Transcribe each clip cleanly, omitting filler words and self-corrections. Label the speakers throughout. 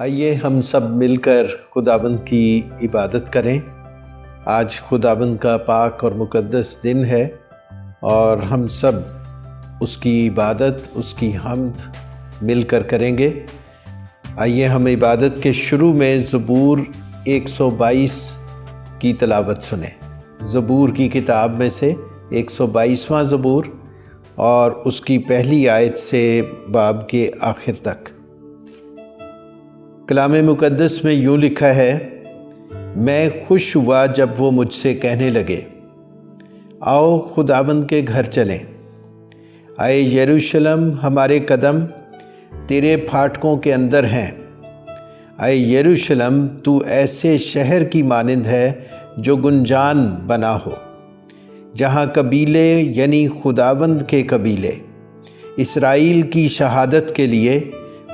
Speaker 1: آئیے ہم سب مل کر خداوند کی عبادت کریں۔ آج خداوند کا پاک اور مقدس دن ہے اور ہم سب اس کی عبادت، اس کی حمد مل کر کریں گے۔ آئیے ہم عبادت کے شروع میں زبور 122 کی تلاوت سنیں۔ زبور کی کتاب میں سے 122واں زبور اور اس کی پہلی آیت سے باب کے آخر تک۔ کلام مقدس میں یوں لکھا ہے، میں خوش ہوا جب وہ مجھ سے کہنے لگے، آؤ خداوند کے گھر چلیں۔ اے یروشلم، ہمارے قدم تیرے پھاٹکوں کے اندر ہیں۔ اے یروشلم، تو ایسے شہر کی مانند ہے جو گنجان بنا ہو، جہاں قبیلے یعنی خداوند کے قبیلے اسرائیل کی شہادت کے لیے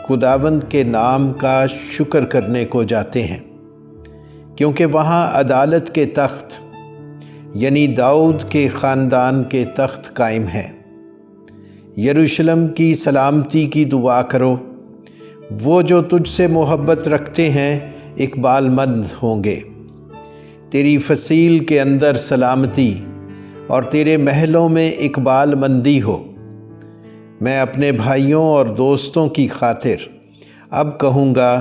Speaker 1: خداوند کے نام کا شکر کرنے کو جاتے ہیں، کیونکہ وہاں عدالت کے تخت یعنی داؤد کے خاندان کے تخت قائم ہیں۔ یروشلم کی سلامتی کی دعا کرو، وہ جو تجھ سے محبت رکھتے ہیں اقبال مند ہوں گے۔ تیری فصیل کے اندر سلامتی اور تیرے محلوں میں اقبال مندی ہو۔ میں اپنے بھائیوں اور دوستوں کی خاطر اب کہوں گا،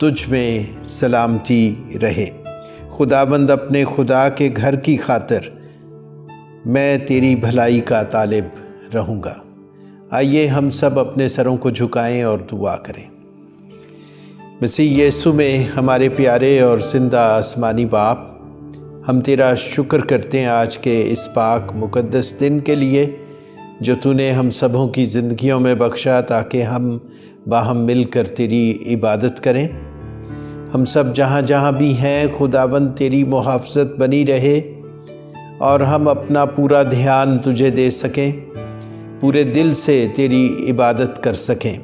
Speaker 1: تجھ میں سلامتی رہے۔ خداوند اپنے خدا کے گھر کی خاطر میں تیری بھلائی کا طالب رہوں گا۔ آئیے ہم سب اپنے سروں کو جھکائیں اور دعا کریں۔ مسیح یسوع میں ہمارے پیارے اور زندہ آسمانی باپ، ہم تیرا شکر کرتے ہیں آج کے اس پاک مقدس دن کے لیے جو تو نے ہم سبوں کی زندگیوں میں بخشا، تاکہ ہم باہم مل کر تیری عبادت کریں۔ ہم سب جہاں جہاں بھی ہیں، خداوند تیری محافظت بنی رہے اور ہم اپنا پورا دھیان تجھے دے سکیں، پورے دل سے تیری عبادت کر سکیں۔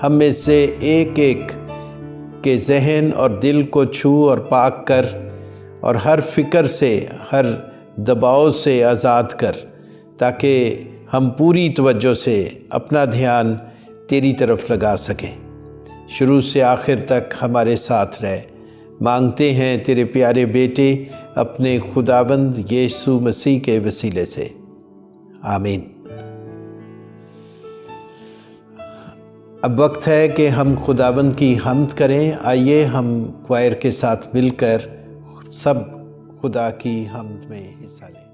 Speaker 1: ہم میں سے ایک ایک کے ذہن اور دل کو چھو اور پاک کر، اور ہر فکر سے، ہر دباؤ سے آزاد کر، تاکہ ہم پوری توجہ سے اپنا دھیان تیری طرف لگا سکیں۔ شروع سے آخر تک ہمارے ساتھ رہ، مانگتے ہیں تیرے پیارے بیٹے اپنے خداوند یسوع مسیح کے وسیلے سے، آمین۔ اب وقت ہے کہ ہم خداوند کی حمد کریں۔ آئیے ہم کوائر کے ساتھ مل کر سب خدا کی حمد میں حصہ لیں۔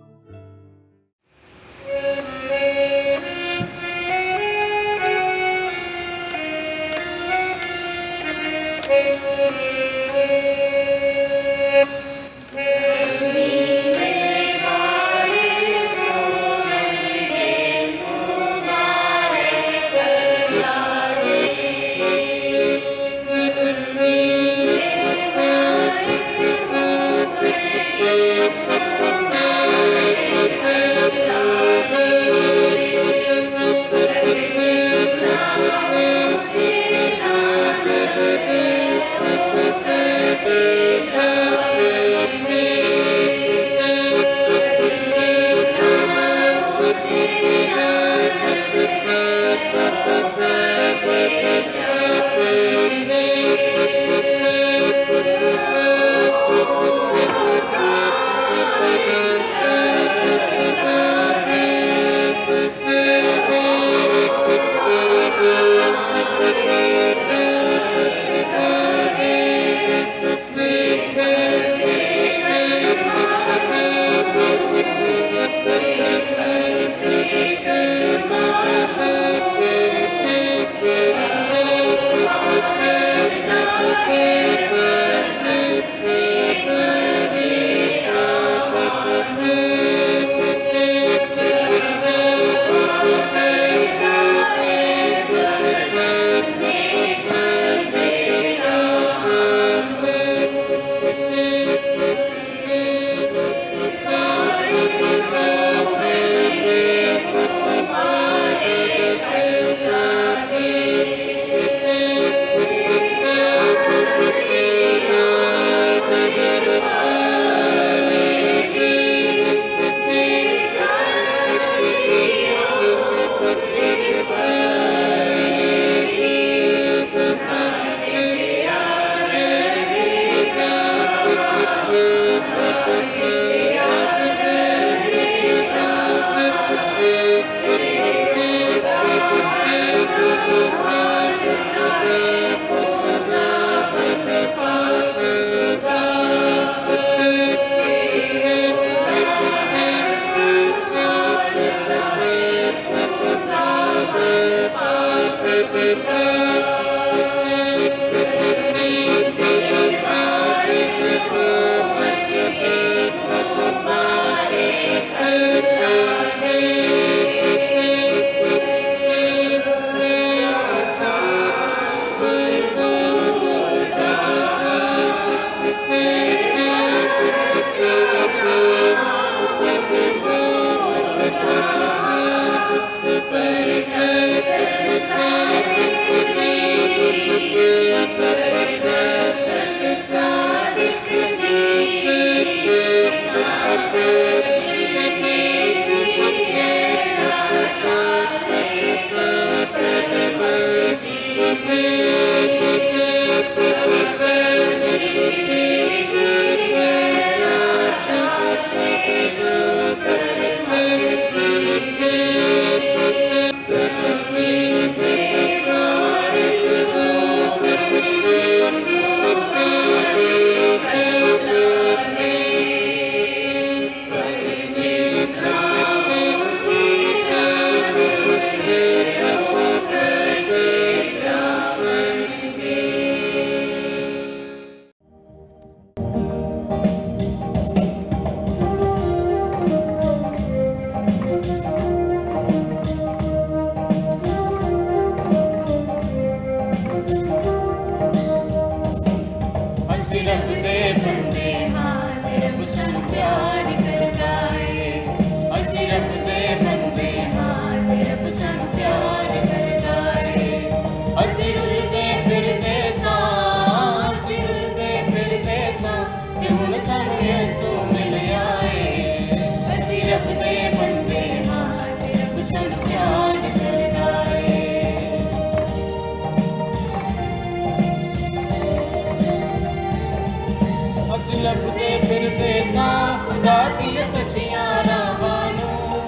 Speaker 2: ਲੱਭਦੇ ਫਿਰਦੇ ਸਾਂ ਖੁਦਾ ਦੀਆਂ ਸੱਚੀਆਂ ਰਾਹਾਂ ਨੂੰ,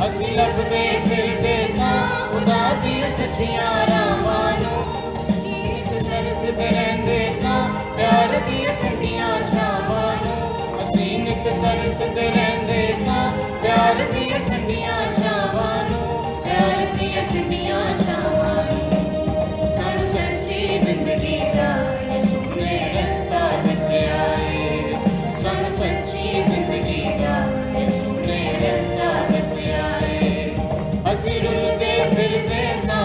Speaker 2: ਅਸੀਂ ਲੱਭਦੇ ਫਿਰਦੇ ਸਾਂ ਖੁਦਾ ਦੀਆਂ ਸੱਚੀਆਂ ਰਾਹਾਂ ਨੂੰ। ਗੀਤ ਤਰਸਦੇ ਰਹਿੰਦੇ ਸਾਂ ਪਿਆਰ ਦੀਆਂ ਠੰਡੀਆਂ ਛਾਵਾਂ ਨੂੰ, ਅਸੀਂ ਨਿਤ ਤਰਸਦੇ ਰਹਿੰਦੇ ਸਾਂ ਪਿਆਰ ਦੀਆਂ ਠੰਡੀਆਂ ਛਾਵਾਂ ਨੂੰ, ਪਿਆਰ ਦੀਆਂ ਠੰਡੀਆਂ ਛਾਵਾਂ ਨੂੰ। ਸਾਨੂੰ ਸੱਚੀ ਜ਼ਿੰਦਗੀ ਦਾ ਯਿਸੂ ਨੇ ਰਸਤਾ ਦੱਸਿਆ ਏ, ਸਾਨੂੰ ਸੱਚੀ ਜ਼ਿੰਦਗੀ ਦਾ ਯਿਸੂ ਨੇ ਰਸਤਾ ਦੱਸਿਆ ਏ। ਅਸੀਂ ਰੁਲਦੇ ਫਿਰਦੇ ਸਾਂ,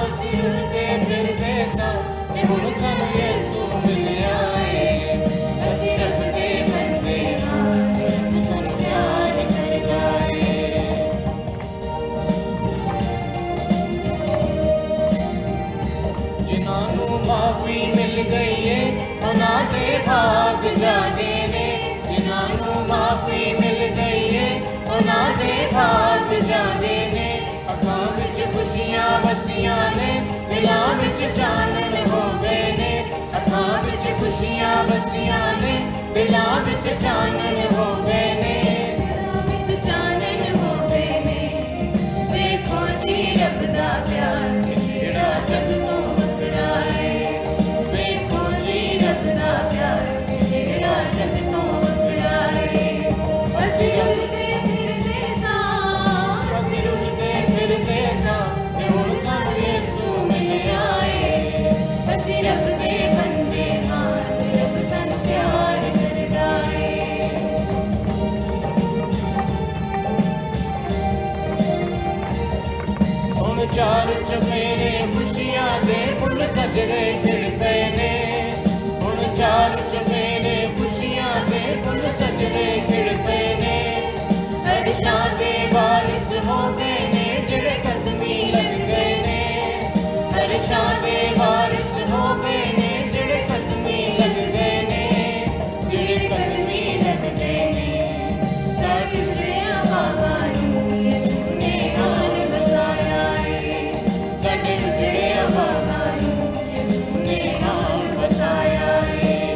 Speaker 2: ਅਸੀਂ ਰੁਲਦੇ ਫਿਰਦੇ ਸਾਂ ਤੇ ਹੁਣ ਸਾਨੂੰ ਯਿਸੂ ਮਿਲਿਆ ਏ। ਅਸੀਂ ਰੱਬ ਦੇ ਬੰਦੇ ਹਾਂ, ਰੱਬ ਸਾਨੂੰ ਪਿਆਰ ਕਰਦਾ ਏ। ਜਿਨ੍ਹਾਂ ਨੂੰ ਮਾਫੀ ਮਿਲ ਗਈ ਏ ਉਹਨਾਂ ਦੇ ਭਾਗ ਜਾਗੇ ਨੇ, ਜਿਨ੍ਹਾਂ ਨੂੰ ਮਾਫੀ ਮਿਲ ਗਈ ਏ ਉਹਨਾਂ ਦੇ ਭਾਗ ਜਾਗੇ ਨੇ। ਅੱਖਾਂ ਵਿੱਚ ਖੁਸ਼ੀਆਂ ਵਸੀਆਂ ਨੇ, ਦਿਲਾਂ ਵਿੱਚ ਚਾਨਣ ਹੋ ਗਏ ਨੇ, ਅੱਖਾਂ ਵਿੱਚ ਖੁਸ਼ੀਆਂ ਵਸੀਆਂ ਨੇ, ਦਿਲਾਂ ਵਿੱਚ ਚਾਨਣ ਹੋ ਗਏ ਨੇ, ਦਿਲਾਂ ਵਿੱਚ ਚਾਨਣ ਹੋ ਗਏ ਨੇ। ਵੇਖੋ ਜੀ ਰੱਬ ਦਾ ਪਿਆਰ ਜਿਹੜਾ ਜਗ ਤੋਂ ਵੱਖਰਾ ਏ, ਵੇਖੋ ਜੀ ਰੱਬ ਦਾ ਪਿਆਰ ਜਿਹੜਾ ਜਗ ਤੋਂ ਵੱਖਰਾ ਏ। ਅਸੀਂ ਰੁਲਦੇ ਫਿਰਦੇ ਸਾਂ, ਅਸੀਂ ਰੁਲਦੇ ਫਿਰਦੇ ਸਾਂ ਤੇ ਹੁਣ ਸਾਨੂੰ ਯਿਸੂ ਮਿਲਿਆ ਏ। ਅਸੀਂ ਰੱਬ ਦੇ ਬੰਦੇ ਹਾਂ ਤੇ ਰੱਬ ਸਾਨੂੰ ਪਿਆਰ ਕਰਦਾ ਏ। ਹੁਣ ਚਾਰ ਚੁਫੇਰੇ ਖੁਸ਼ੀਆਂ ਦੇ ਫੁੱਲ ਸਜਰੇ ਖਿੜ ਪਏ ਨੇ, ਹੁਣ ਚਾਰ ਚੁਫੇਰੇ ਖੁਸ਼ੀਆਂ ਦੇ ਫੁੱਲ ਸਜਰੇ ਖਿੜ ਪਏ ਨੇ। ਅਰਸ਼ਾਂ ਦੇ ਵਾਰਿਸ ਹੋ ਗਏ ਨੇ ਜਿਹੜੇ ਕਦਮੀ ਲੱਗ ਗਏ ਨੇ, ਅਰਸ਼ਾਂ ਦੇ ਵਾਰਿਸ ਹੋ ਗਏ ਨੇ ਜਿਹੜੇ ਕਦਮੀ ਲੱਗ ਗਏ ਨੇ, ਜਿਹੜੇ ਕਦਮੀ ਲੱਗ ਗਏ ਨੇ। ਸਾਡੇ ਉਜੜਿਆਂ ਬਾਗਾਂ ਨੂੰ ਯਿਸੂ ਨੇ ਆਣ ਵਸਾਇਆ ਏ, ਸਾਡੇ ਉਜੜਿਆਂ ਬਾਗਾਂ ਨੂੰ ਯਿਸੂ ਨੇ ਆਣ ਵਸਾਇਆ ਏ।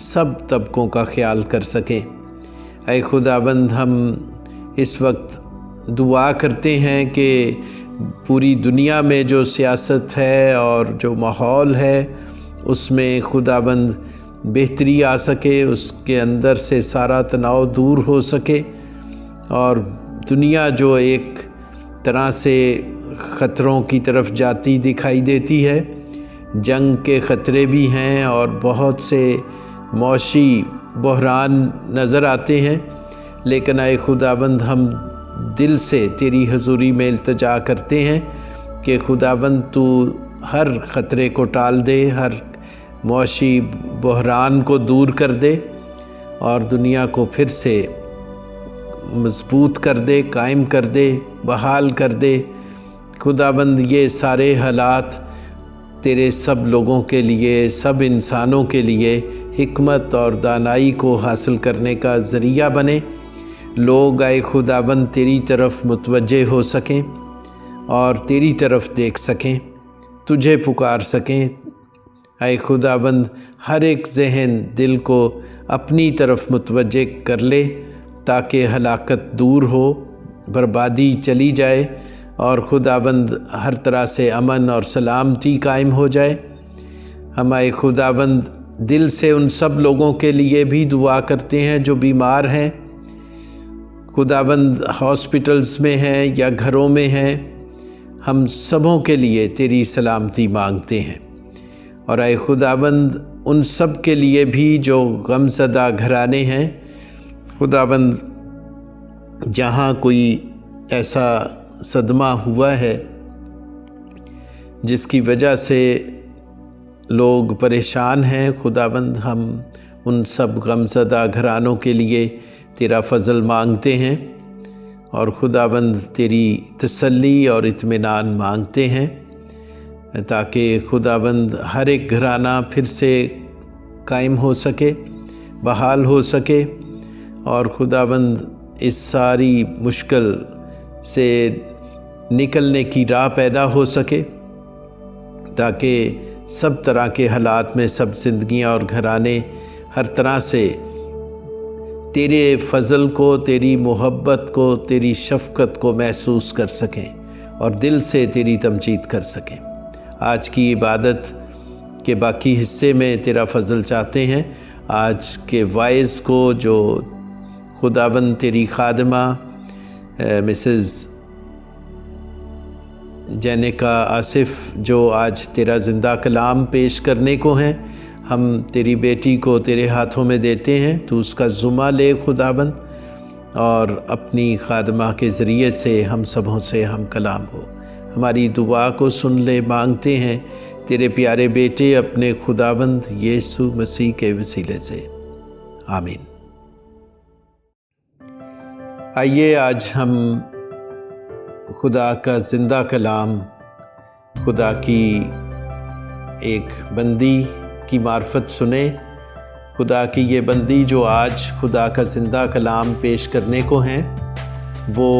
Speaker 1: سب طبقوں کا خیال کر سکیں۔ اے خداوند، ہم اس وقت دعا کرتے ہیں کہ پوری دنیا میں جو سیاست ہے اور جو ماحول ہے اس میں خداوند بہتری آ سکے، اس کے اندر سے سارا تناؤ دور ہو سکے، اور دنیا جو ایک طرح سے خطروں کی طرف جاتی دکھائی دیتی ہے، جنگ کے خطرے بھی ہیں اور بہت سے معاشی بحران نظر آتے ہیں، لیکن اے خداوند ہم دل سے تیری حضوری میں التجا کرتے ہیں کہ خداوند تو ہر خطرے کو ٹال دے، ہر معاشی بحران کو دور کر دے اور دنیا کو پھر سے مضبوط کر دے، قائم کر دے، بحال کر دے۔ خداوند یہ سارے حالات تیرے سب لوگوں کے لیے، سب انسانوں کے لیے حکمت اور دانائی کو حاصل کرنے کا ذریعہ بنے۔ لوگ اے خداوند تیری طرف متوجہ ہو سکیں اور تیری طرف دیکھ سکیں، تجھے پکار سکیں۔ اے خداوند ہر ایک ذہن دل کو اپنی طرف متوجہ کر لے تاکہ ہلاکت دور ہو، بربادی چلی جائے اور خداوند ہر طرح سے امن اور سلامتی قائم ہو جائے۔ ہم اے خداوند دل سے ان سب لوگوں کے لیے بھی دعا کرتے ہیں جو بیمار ہیں، خداوند ہاسپٹلز میں ہیں یا گھروں میں ہیں، ہم سبوں کے لیے تیری سلامتی مانگتے ہیں۔ اور اے خداوند ان سب کے لیے بھی جو غم زدہ گھرانے ہیں، خداوند جہاں کوئی ایسا صدمہ ہوا ہے جس کی وجہ سے لوگ پریشان ہیں، خداوند ہم ان سب غم زدہ گھرانوں کے لیے تیرا فضل مانگتے ہیں اور خداوند تیری تسلی اور اطمینان مانگتے ہیں تاکہ خداوند ہر ایک گھرانہ پھر سے قائم ہو سکے، بحال ہو سکے، اور خداوند اس ساری مشکل سے نکلنے کی راہ پیدا ہو سکے تاکہ سب طرح کے حالات میں سب زندگیاں اور گھرانے ہر طرح سے تیرے فضل کو، تیری محبت کو، تیری شفقت کو محسوس کر سکیں اور دل سے تیری تمجید کر سکیں۔ آج کی عبادت کے باقی حصے میں تیرا فضل چاہتے ہیں۔ آج کے وائز کو جو خداوند تیری خادمہ مسز جینیکا آصف جو آج تیرا زندہ کلام پیش کرنے کو ہیں، ہم تیری بیٹی کو تیرے ہاتھوں میں دیتے ہیں، تو اس کا ذمہ لے خداوند، اور اپنی خادمہ کے ذریعے سے ہم سبوں سے ہم کلام ہو۔ ہماری دعا کو سن لے، مانگتے ہیں تیرے پیارے بیٹے اپنے خداوند یسوع مسیح کے وسیلے سے، آمین۔ آئیے آج ہم خدا کا زندہ کلام، خدا کی ایک بندی کی معرفت سنیں۔ خدا کی یہ بندی جو آج خدا کا زندہ کلام پیش کرنے کو ہیں، وہ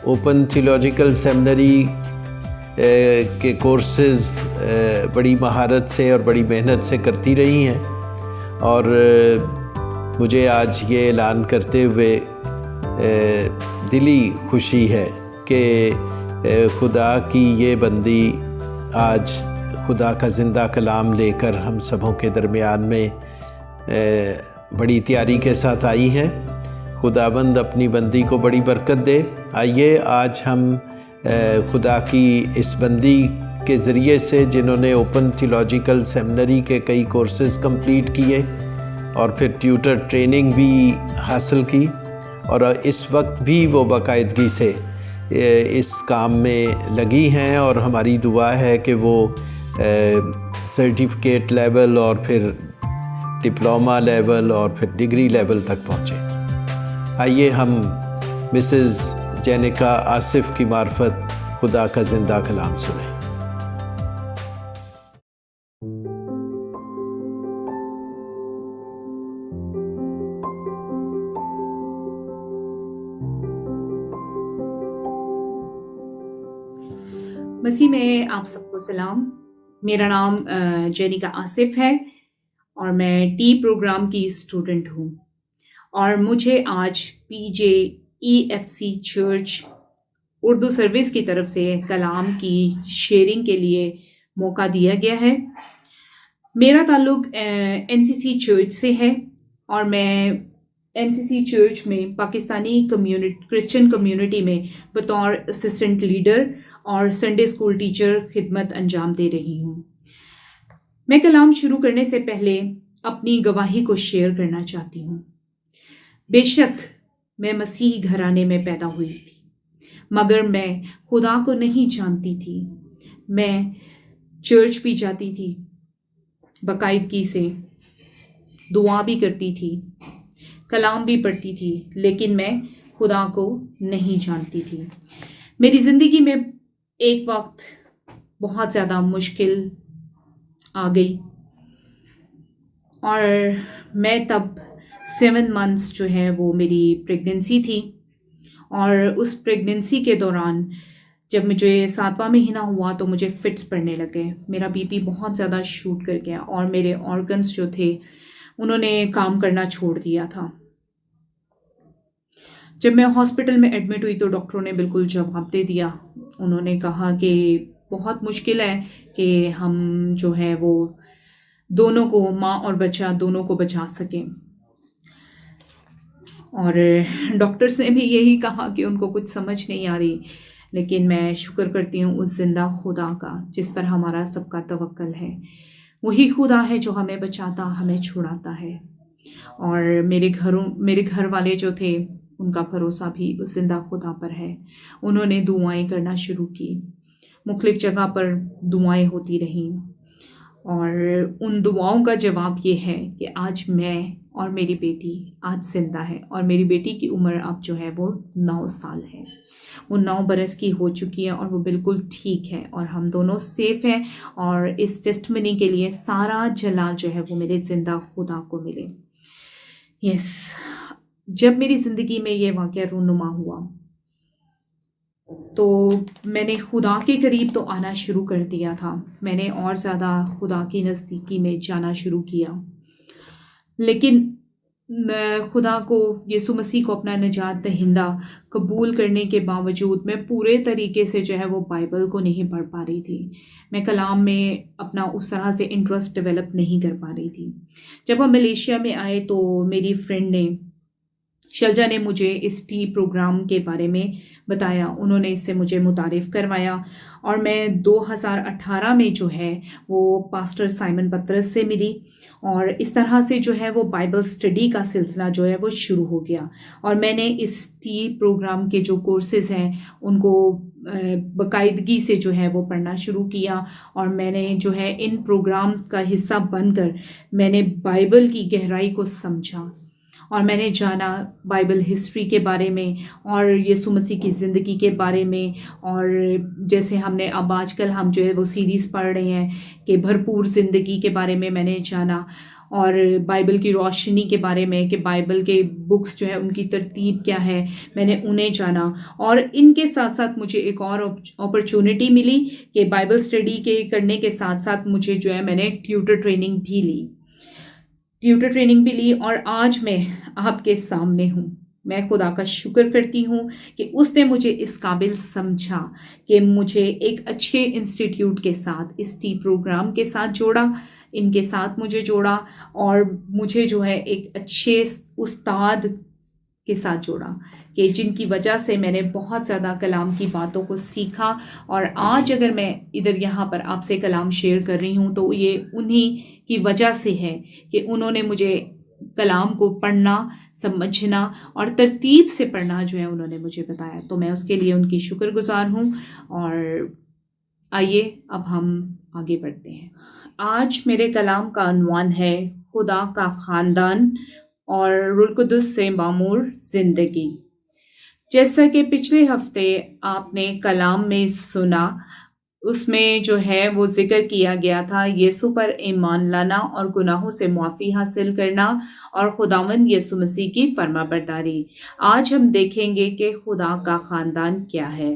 Speaker 1: اوپن تھیولوجیکل سیمنری کے کورسز بڑی مہارت سے اور بڑی محنت سے کرتی رہی ہیں، اور مجھے آج یہ اعلان کرتے ہوئے دلی خوشی ہے کہ خدا کی یہ بندی آج خدا کا زندہ کلام لے کر ہم سبوں کے درمیان میں بڑی تیاری کے ساتھ آئی ہیں۔ خداوند اپنی بندی کو بڑی برکت دے۔ آئیے آج ہم خدا کی اس بندی کے ذریعے سے، جنہوں نے اوپن تھیولوجیکل سیمنری کے کئی کورسز کمپلیٹ کیے اور پھر ٹیوٹر ٹریننگ بھی حاصل کی، اور اس وقت بھی وہ باقاعدگی سے اس کام میں لگی ہیں، اور ہماری دعا ہے کہ وہ سرٹیفکیٹ لیول اور پھر ڈپلومہ لیول اور پھر ڈگری لیول تک پہنچے۔ آئیے ہم مسز جینیکا آصف کی معرفت خدا کا زندہ کلام سنیں۔
Speaker 3: مسیح میں آپ سب کو سلام۔ میرا نام جینیکا آصف ہے، اور میں ٹی پروگرام کی اسٹوڈنٹ ہوں، اور مجھے آج PJEFC چرچ اردو سروس کی طرف سے کلام کی شیئرنگ کے لیے موقع دیا گیا ہے۔ میرا تعلق NCC چرچ سے ہے، اور میں NCC چرچ میں پاکستانی کرسچن کمیونٹی میں بطور اسسٹنٹ لیڈر اور سنڈے اسکول ٹیچر خدمت انجام دے رہی ہوں۔ میں کلام شروع کرنے سے پہلے اپنی گواہی کو شیئر کرنا چاہتی ہوں۔ بے شک میں مسیحی گھرانے میں پیدا ہوئی تھی، مگر میں خدا کو نہیں جانتی تھی۔ میں چرچ بھی جاتی تھی، باقاعدگی سے دعا بھی کرتی تھی، کلام بھی پڑھتی تھی، لیکن میں خدا کو نہیں جانتی تھی۔ میری زندگی میں ایک وقت بہت زیادہ مشکل آ گئی، اور میں تب 7 months جو ہے وہ میری پریگننسی تھی، اور اس پریگننسی کے دوران جب مجھے 7واں مہینہ ہوا تو مجھے فٹس پڑنے لگے، میرا BP بہت زیادہ شوٹ کر گیا، اور میرے آرگنز جو تھے انہوں نے کام کرنا چھوڑ دیا تھا۔ جب میں ہاسپٹل میں ایڈمٹ ہوئی تو ڈاکٹروں نے بالکل جواب دے دیا، انہوں نے کہا کہ بہت مشکل ہے کہ ہم جو ہے وہ دونوں کو، ماں اور بچہ دونوں کو بچا سکیں، اور ڈاکٹرز نے بھی یہی کہا کہ ان کو کچھ سمجھ نہیں آ رہی، لیکن میں شکر کرتی ہوں اس زندہ خدا کا جس پر ہمارا سب کا توکل ہے۔ وہی خدا ہے جو ہمیں بچاتا، ہمیں چھڑاتا ہے، اور میرے گھر والے جو تھے ان کا بھروسہ بھی اس زندہ خدا پر ہے۔ انہوں نے دعائیں کرنا شروع کی، مختلف جگہ پر دعائیں ہوتی رہیں، اور ان دعاؤں کا جواب یہ ہے کہ آج میں اور میری بیٹی آج زندہ ہے، اور میری بیٹی کی عمر اب جو ہے وہ 9 سال ہے، وہ 9 برس کی ہو چکی ہے، اور وہ بالکل ٹھیک ہے، اور ہم دونوں سیف ہیں، اور اس ٹیسٹمنی کے لیے سارا جلال جو ہے وہ میرے زندہ خدا کو ملے۔ جب میری زندگی میں یہ واقعہ رونما ہوا تو میں نے خدا کے قریب تو آنا شروع کر دیا تھا، میں نے اور زیادہ خدا کی نزدیکی میں جانا شروع کیا، لیکن خدا کو، یسوع مسیح کو اپنا نجات دہندہ قبول کرنے کے باوجود میں پورے طریقے سے جو ہے وہ بائبل کو نہیں پڑھ پا رہی تھی، میں کلام میں اپنا اس طرح سے انٹرسٹ ڈیولپ نہیں کر پا رہی تھی۔ جب ہم ملیشیا میں آئے تو میری فرینڈ نے، شلجا نے مجھے اس ٹی پروگرام کے بارے میں بتایا، انہوں نے اس سے مجھے متعارف کروایا، اور میں 2018 میں جو ہے وہ پاسٹر سائمن پطرس سے ملی، اور اس طرح سے جو ہے وہ بائبل اسٹڈی کا سلسلہ جو ہے وہ شروع ہو گیا، اور میں نے اس ٹی پروگرام کے جو کورسز ہیں ان کو باقاعدگی سے جو ہے وہ پڑھنا شروع کیا، اور میں نے جو ہے ان پروگرامز کا حصہ بن کر میں نے بائبل کی گہرائی کو سمجھا، اور میں نے جانا بائبل ہسٹری کے بارے میں، اور یسوع مسیح کی زندگی کے بارے میں، اور جیسے ہم نے اب آج کل ہم جو ہے وہ سیریز پڑھ رہے ہیں کہ بھرپور زندگی کے بارے میں نے جانا، اور بائبل کی روشنی کے بارے میں کہ بائبل کے بکس جو ہے ان کی ترتیب کیا ہے، میں نے انہیں جانا، اور ان کے ساتھ ساتھ مجھے ایک اور اپرچونٹی ملی کہ بائبل اسٹڈی کے کرنے کے ساتھ ساتھ مجھے جو ہے میں نے ٹیوٹر ٹریننگ بھی لی، اور آج میں آپ کے سامنے ہوں۔ میں خدا کا شکر کرتی ہوں کہ اس نے مجھے اس قابل سمجھا کہ مجھے ایک اچھے انسٹیٹیوٹ کے ساتھ، اس ٹی پروگرام کے ساتھ جوڑا، ان کے ساتھ مجھے جوڑا، اور مجھے جو ہے ایک اچھے استاد کے ساتھ جوڑا کہ جن کی وجہ سے میں نے بہت زیادہ کلام کی باتوں کو سیکھا، اور آج اگر میں ادھر یہاں پر آپ سے کلام شیئر کر رہی ہوں تو یہ انہی کی وجہ سے ہے کہ انہوں نے مجھے کلام کو پڑھنا، سمجھنا اور ترتیب سے پڑھنا جو ہے انہوں نے مجھے بتایا، تو میں اس کے لیے ان کی شکر گزار ہوں۔ اور آئیے اب ہم آگے بڑھتے ہیں۔ آج میرے کلام کا عنوان ہے خدا کا خاندان اور روح القدس سے معمور زندگی۔ جیسا کہ پچھلے ہفتے آپ نے کلام میں سنا، اس میں جو ہے وہ ذکر کیا گیا تھا یسوع پر ایمان لانا اور گناہوں سے معافی حاصل کرنا اور خداوند یسوع مسیح کی فرما برداری۔ آج ہم دیکھیں گے کہ خدا کا خاندان کیا ہے۔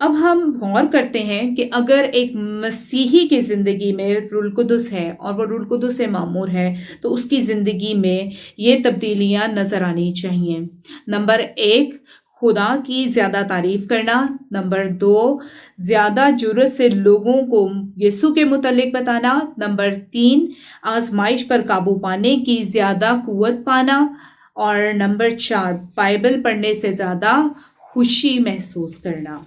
Speaker 3: اب ہم غور کرتے ہیں کہ اگر ایک مسیحی کی زندگی میں روح القدس ہے اور وہ روح القدس سے معمور ہے تو اس کی زندگی میں یہ تبدیلیاں نظر آنی چاہیے۔ نمبر 1، خدا کی زیادہ تعریف کرنا۔ نمبر 2، زیادہ جرأت سے لوگوں کو یسوع کے متعلق بتانا۔ نمبر 3، آزمائش پر قابو پانے کی زیادہ قوت پانا۔ اور نمبر 4، بائبل پڑھنے سے زیادہ خوشی محسوس کرنا۔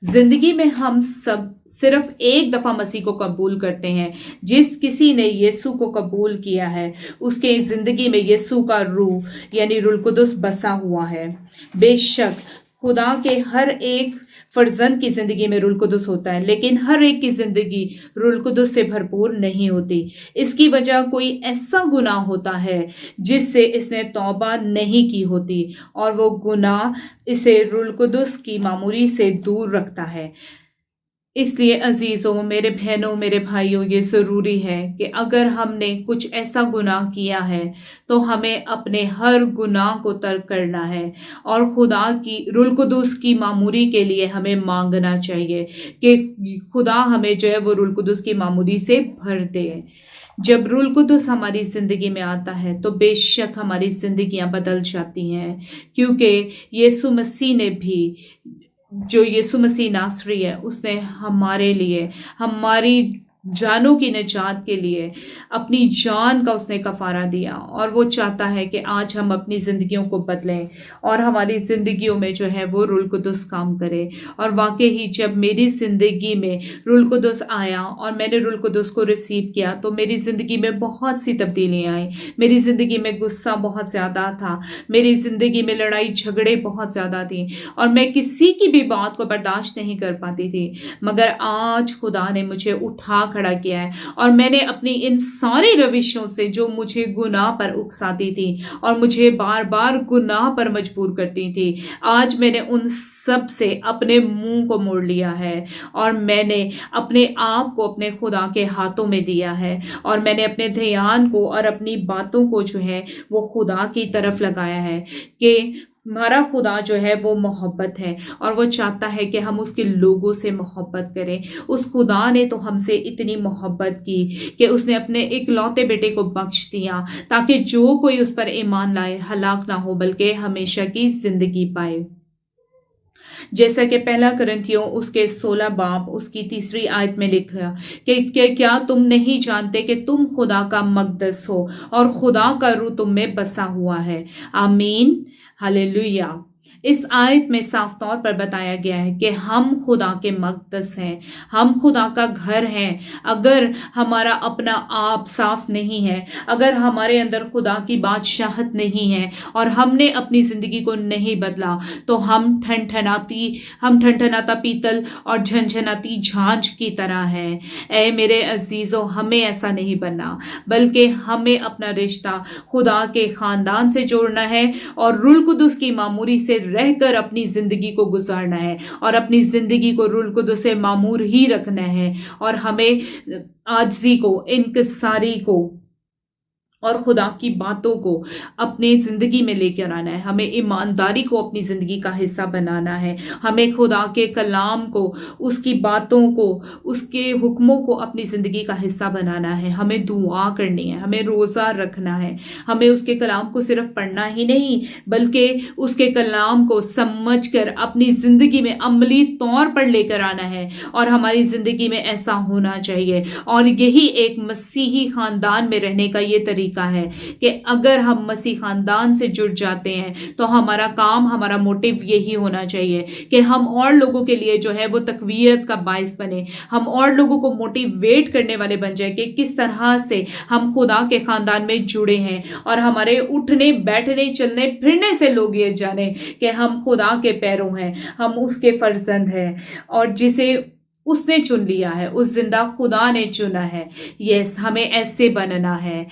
Speaker 3: زندگی میں ہم سب صرف ایک دفعہ مسیح کو قبول کرتے ہیں۔ جس کسی نے یسوع کو قبول کیا ہے اس کے زندگی میں یسوع کا روح یعنی روح القدس بسا ہوا ہے۔ بے شک خدا کے ہر ایک فرزند کی زندگی میں روح القدس ہوتا ہے، لیکن ہر ایک کی زندگی روح القدس سے بھرپور نہیں ہوتی۔ اس کی وجہ کوئی ایسا گناہ ہوتا ہے جس سے اس نے توبہ نہیں کی ہوتی، اور وہ گناہ اسے روح القدس کی معموری سے دور رکھتا ہے۔ اس لیے عزیزوں، میرے بہنوں، میرے بھائیوں، یہ ضروری ہے کہ اگر ہم نے کچھ ایسا گناہ کیا ہے تو ہمیں اپنے ہر گناہ کو ترک کرنا ہے، اور خدا کی روح القدس کی معموری کے لیے ہمیں مانگنا چاہیے کہ خدا ہمیں جو ہے وہ روح القدس کی معموری سے بھر دے۔ جب روح القدس ہماری زندگی میں آتا ہے تو بے شک ہماری زندگیاں بدل جاتی ہیں، کیونکہ یسوع مسیح نے بھی، جو یسوع مسیح ناصری ہے، اس نے ہمارے لیے، ہماری جانوں کی نجات کے لیے اپنی جان کا اس نے کفارہ دیا، اور وہ چاہتا ہے کہ آج ہم اپنی زندگیوں کو بدلیں اور ہماری زندگیوں میں جو ہے وہ روح القدس کام کرے۔ اور واقعی جب میری زندگی میں روح القدس آیا اور میں نے روح القدس کو ریسیو کیا تو میری زندگی میں بہت سی تبدیلیاں آئیں۔ میری زندگی میں غصہ بہت زیادہ تھا، میری زندگی میں لڑائی جھگڑے بہت زیادہ تھیں، اور میں کسی کی بھی بات کو برداشت نہیں کر پاتی تھی، مگر آج خدا نے مجھے اٹھا کھڑا کیا ہے، اور میں نے اپنی ان ساری روشوں سے جو مجھے گناہ پر اکساتی تھی اور مجھے بار بار گناہ پر مجبور کرتی تھی، آج میں نے ان سب سے اپنے منہ کو موڑ لیا ہے، اور میں نے اپنے آپ کو اپنے خدا کے ہاتھوں میں دیا ہے، اور میں نے اپنے دھیان کو اور اپنی باتوں کو جو ہے وہ خدا کی طرف لگایا ہے، کہ ہمارا خدا جو ہے وہ محبت ہے، اور وہ چاہتا ہے کہ ہم اس کے لوگوں سے محبت کریں۔ اس خدا نے تو ہم سے اتنی محبت کی کہ اس نے اپنے اکلوتے بیٹے کو بخش دیا تاکہ جو کوئی اس پر ایمان لائے ہلاک نہ ہو بلکہ ہمیشہ کی زندگی پائے۔ جیسا کہ پہلا کرنتھیوں اس کے 16 باب اس کی 3 آیت میں لکھا کہ کیا تم نہیں جانتے کہ تم خدا کا مقدس ہو اور خدا کا روح تم میں بسا ہوا ہے۔ آمین، ہلیلویہ۔ اس آیت میں صاف طور پر بتایا گیا ہے کہ ہم خدا کے مقدس ہیں، ہم خدا کا گھر ہیں۔ اگر ہمارا اپنا آپ صاف نہیں ہے، اگر ہمارے اندر خدا کی بادشاہت نہیں ہے اور ہم نے اپنی زندگی کو نہیں بدلا تو ہم ٹھنٹھناتا پیتل اور جھنجھناتی جھانجھ کی طرح ہے۔ اے میرے عزیزوں، ہمیں ایسا نہیں بننا، بلکہ ہمیں اپنا رشتہ خدا کے خاندان سے جوڑنا ہے اور روح القدس کی معموری سے رہ کر اپنی زندگی کو گزارنا ہے، اور اپنی زندگی کو روح القدس سے معمور ہی رکھنا ہے، اور ہمیں عاجزی کو، انکساری کو اور خدا کی باتوں کو اپنے زندگی میں لے کر آنا ہے۔ ہمیں ایمانداری کو اپنی زندگی کا حصہ بنانا ہے، ہمیں خدا کے کلام کو، اس کی باتوں کو، اس کے حکموں کو اپنی زندگی کا حصہ بنانا ہے، ہمیں دعا کرنی ہے، ہمیں روزہ رکھنا ہے، ہمیں اس کے کلام کو صرف پڑھنا ہی نہیں بلکہ اس کے کلام کو سمجھ کر اپنی زندگی میں عملی طور پر لے کر آنا ہے، اور ہماری زندگی میں ایسا ہونا چاہیے۔ اور یہی ایک مسیحی خاندان میں رہنے کا یہ طریقہ ہے کہ اگر ہم مسیح خاندان سے جڑ جاتے ہیں تو ہمارا کام، ہمارا موٹیو یہی ہونا چاہیے کہ ہم اور لوگوں کے لیے جو ہے وہ تقویت کا باعث بنے، ہم اور لوگوں کو موٹیویٹ کرنے والے بن جائیں کہ کس طرح سے ہم خدا کے خاندان میں جڑے ہیں، اور ہمارے اٹھنے بیٹھنے چلنے پھرنے سے لوگ یہ جانیں کہ ہم خدا کے پیروں ہیں، ہم اس کے فرزند ہیں، اور جسے اس نے چن لیا ہے، اس زندہ خدا نے چنا ہے۔ یس، ہمیں ایسے بننا ہے۔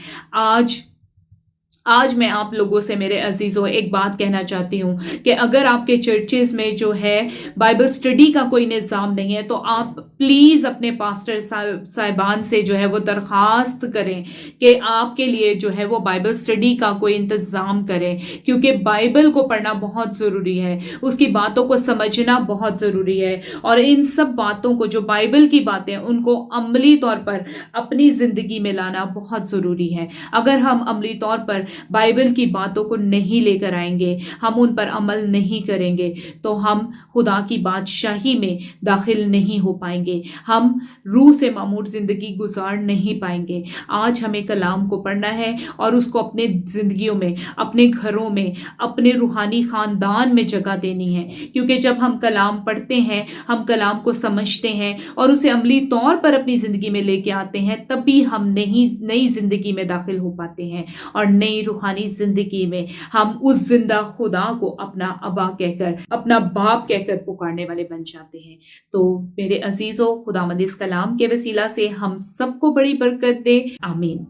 Speaker 3: آج میں آپ لوگوں سے میرے عزیزوں ایک بات کہنا چاہتی ہوں کہ اگر آپ کے چرچز میں جو ہے بائبل اسٹڈی کا کوئی نظام نہیں ہے تو آپ پلیز اپنے پاسٹر صاحبان سے جو ہے وہ درخواست کریں کہ آپ کے لیے جو ہے وہ بائبل اسٹڈی کا کوئی انتظام کریں، کیونکہ بائبل کو پڑھنا بہت ضروری ہے، اس کی باتوں کو سمجھنا بہت ضروری ہے، اور ان سب باتوں کو جو بائبل کی باتیں ان کو عملی طور پر اپنی زندگی میں لانا بہت ضروری ہے۔ اگر ہم عملی طور پر بائبل کی باتوں کو نہیں لے کر آئیں گے، ہم ان پر عمل نہیں کریں گے، تو ہم خدا کی بادشاہی میں داخل نہیں ہو پائیں گے، ہم روح سے معمور زندگی گزار نہیں پائیں گے۔ آج ہمیں کلام کو پڑھنا ہے اور اس کو اپنے زندگیوں میں، اپنے گھروں میں، اپنے روحانی خاندان میں جگہ دینی ہے، کیونکہ جب ہم کلام پڑھتے ہیں، ہم کلام کو سمجھتے ہیں اور اسے عملی طور پر اپنی زندگی میں لے کے آتے ہیں، تبھی ہم نئی زندگی میں داخل ہو پاتے ہیں، اور نئی روحانی زندگی میں ہم اس زندہ خدا کو اپنا ابا کہہ کر، اپنا باپ کہہ کر پکارنے والے بن جاتے ہیں۔ تو میرے عزیزوں، خداوند اس کلام کے وسیلہ سے ہم سب کو بڑی برکت دے، آمین۔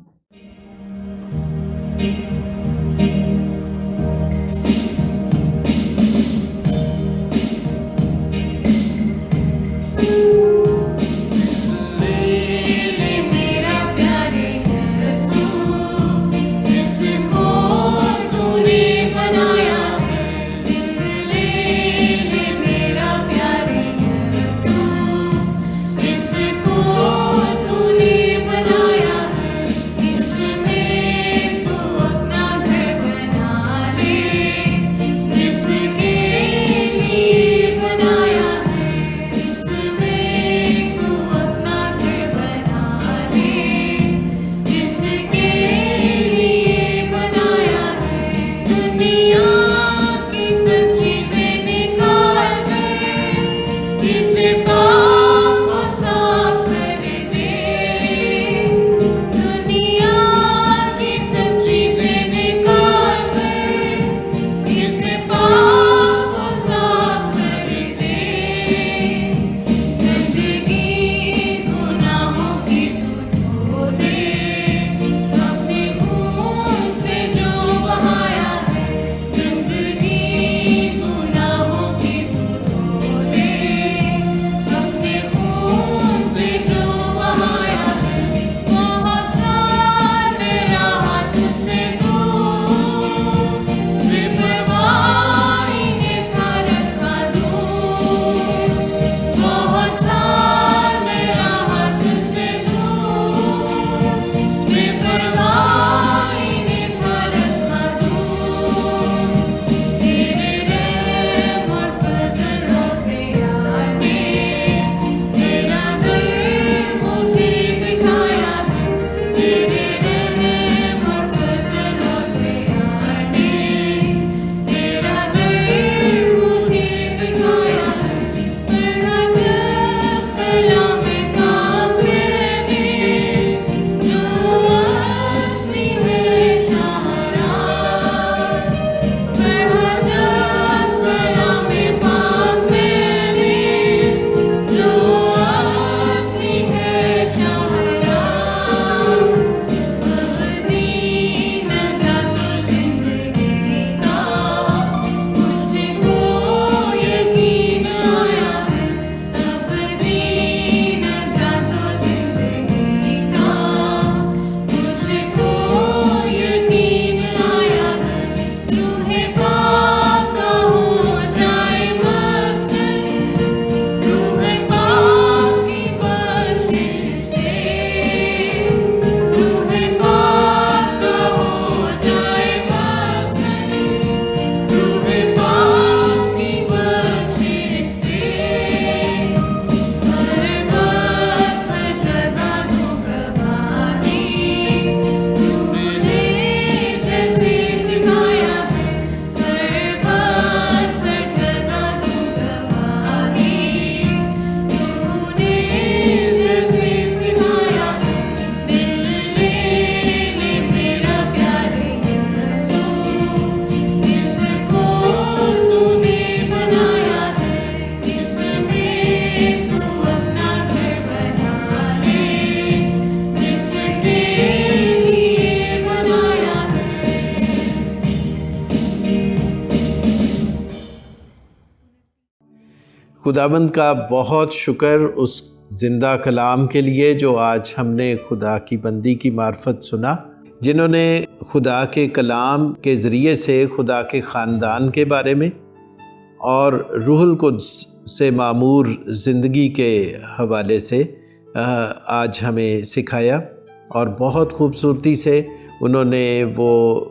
Speaker 2: اپنا
Speaker 1: خداوند کا بہت شکر اس زندہ کلام کے لیے جو آج ہم نے خدا کی بندی کی معرفت سنا، جنہوں نے خدا کے کلام کے ذریعے سے خدا کے خاندان کے بارے میں اور روح القدس سے معمور زندگی کے حوالے سے آج ہمیں سکھایا، اور بہت خوبصورتی سے انہوں نے وہ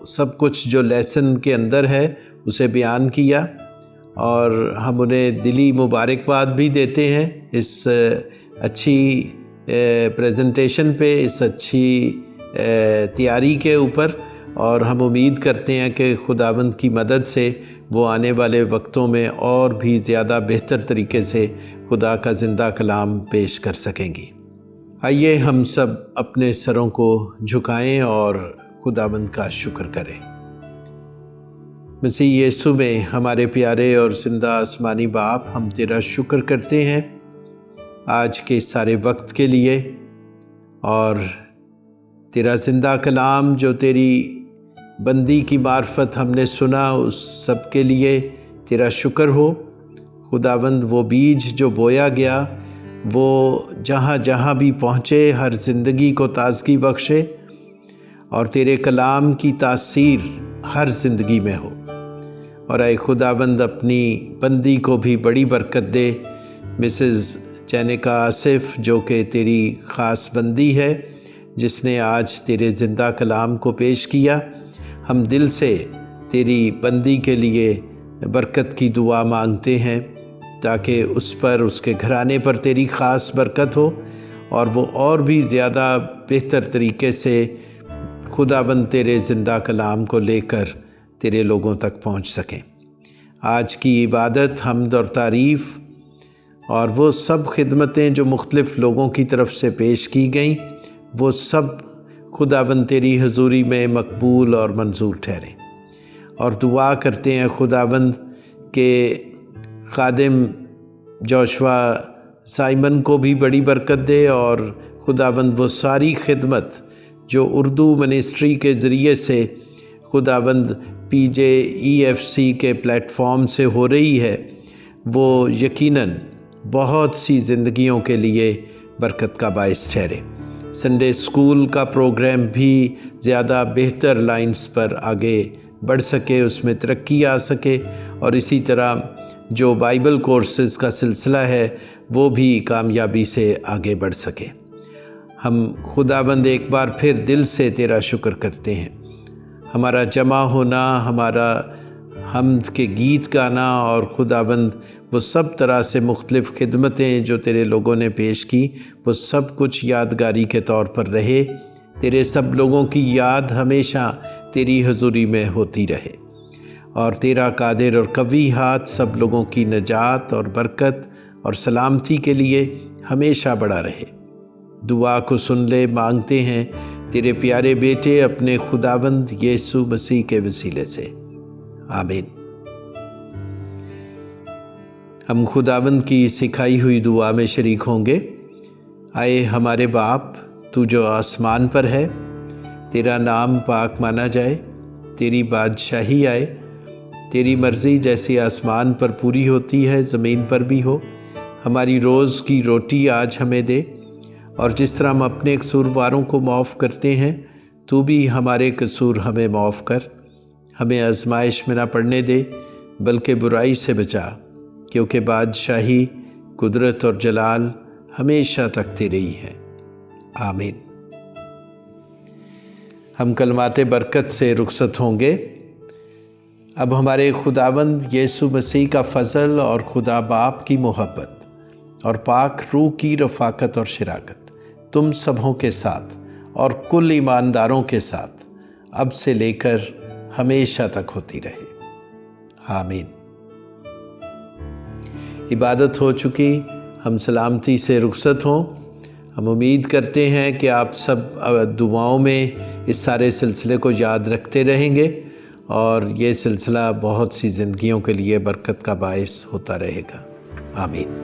Speaker 1: سب کچھ جو لیسن کے اندر ہے اسے بیان کیا، اور ہم انہیں دلی مبارکباد بھی دیتے ہیں اس اچھی پریزنٹیشن پہ، اس اچھی تیاری کے اوپر، اور ہم امید کرتے ہیں کہ خداوند کی مدد سے وہ آنے والے وقتوں میں اور بھی زیادہ بہتر طریقے سے خدا کا زندہ کلام پیش کر سکیں گی۔ آئیے ہم سب اپنے سروں کو جھکائیں اور خداوند کا شکر کریں۔ مسیح یسوع میں ہمارے پیارے اور زندہ آسمانی باپ، ہم تیرا شکر کرتے ہیں آج کے سارے وقت کے لیے، اور تیرا زندہ کلام جو تیری بندی کی معرفت ہم نے سنا، اس سب کے لیے تیرا شکر ہو۔ خداوند وہ بیج جو بویا گیا وہ جہاں جہاں بھی پہنچے ہر زندگی کو تازگی بخشے، اور تیرے کلام کی تاثیر ہر زندگی میں ہو۔ اور اے خداوند اپنی بندی کو بھی بڑی برکت دے، مسز جینیکا آصف جو کہ تیری خاص بندی ہے، جس نے آج تیرے زندہ کلام کو پیش کیا۔ ہم دل سے تیری بندی کے لیے برکت کی دعا مانگتے ہیں، تاکہ اس پر، اس کے گھرانے پر تیری خاص برکت ہو، اور وہ اور بھی زیادہ بہتر طریقے سے خداوند تیرے زندہ کلام کو لے کر تیرے لوگوں تک پہنچ سکیں۔ آج کی عبادت، حمد اور تعریف اور وہ سب خدمتیں جو مختلف لوگوں کی طرف سے پیش کی گئیں، وہ سب خداوند تیری حضوری میں مقبول اور منظور ٹھہریں، اور دعا کرتے ہیں خداوند کہ خادم جوشوا سائمن کو بھی بڑی برکت دے، اور خداوند وہ ساری خدمت جو اردو منسٹری کے ذریعے سے خداوند PJEFC کے پلیٹ فارم سے ہو رہی ہے، وہ یقیناً بہت سی زندگیوں کے لیے برکت کا باعث ٹھہرے۔ سنڈے اسکول کا پروگرام بھی زیادہ بہتر لائنز پر آگے بڑھ سکے، اس میں ترقی آ سکے، اور اسی طرح جو بائبل کورسز کا سلسلہ ہے وہ بھی کامیابی سے آگے بڑھ سکے۔ ہم خداوند ایک بار پھر دل سے تیرا شکر کرتے ہیں۔ ہمارا جمع ہونا، ہمارا حمد کے گیت گانا، اور خداوند وہ سب طرح سے مختلف خدمتیں جو تیرے لوگوں نے پیش کی، وہ سب کچھ یادگاری کے طور پر رہے۔ تیرے سب لوگوں کی یاد ہمیشہ تیری حضوری میں ہوتی رہے، اور تیرا قادر اور قوی ہاتھ سب لوگوں کی نجات اور برکت اور سلامتی کے لیے ہمیشہ بڑا رہے۔ دعا کو سن لے، مانگتے ہیں تیرے پیارے بیٹے اپنے خداوند یسوع مسیح کے وسیلے سے، آمین۔ ہم خداوند کی سکھائی ہوئی دعا میں شریک ہوں گے۔ آئے ہمارے باپ، تو جو آسمان پر ہے، تیرا نام پاک مانا جائے، تیری بادشاہی آئے، تیری مرضی جیسی آسمان پر پوری ہوتی ہے زمین پر بھی ہو۔ ہماری روز کی روٹی آج ہمیں دے، اور جس طرح ہم اپنے قصورواروں کو معاف کرتے ہیں، تو بھی ہمارے قصور ہمیں معاف کر۔ ہمیں آزمائش میں نہ پڑنے دے، بلکہ برائی سے بچا، کیونکہ بادشاہی، قدرت اور جلال ہمیشہ تک تیرے ہی ہے، آمین۔ ہم کلمات برکت سے رخصت ہوں گے۔ اب ہمارے خداوند یسوع مسیح کا فضل اور خدا باپ کی محبت اور پاک روح کی رفاقت اور شراکت تم سبھوں کے ساتھ اور کل ایمانداروں کے ساتھ اب سے لے کر ہمیشہ تک ہوتی رہے، آمین۔ عبادت ہو چکی، ہم سلامتی سے رخصت ہوں۔ ہم امید کرتے ہیں کہ آپ سب دعاؤں میں اس سارے سلسلے کو یاد رکھتے رہیں گے، اور یہ سلسلہ بہت سی زندگیوں کے لیے برکت کا باعث ہوتا رہے گا، آمین۔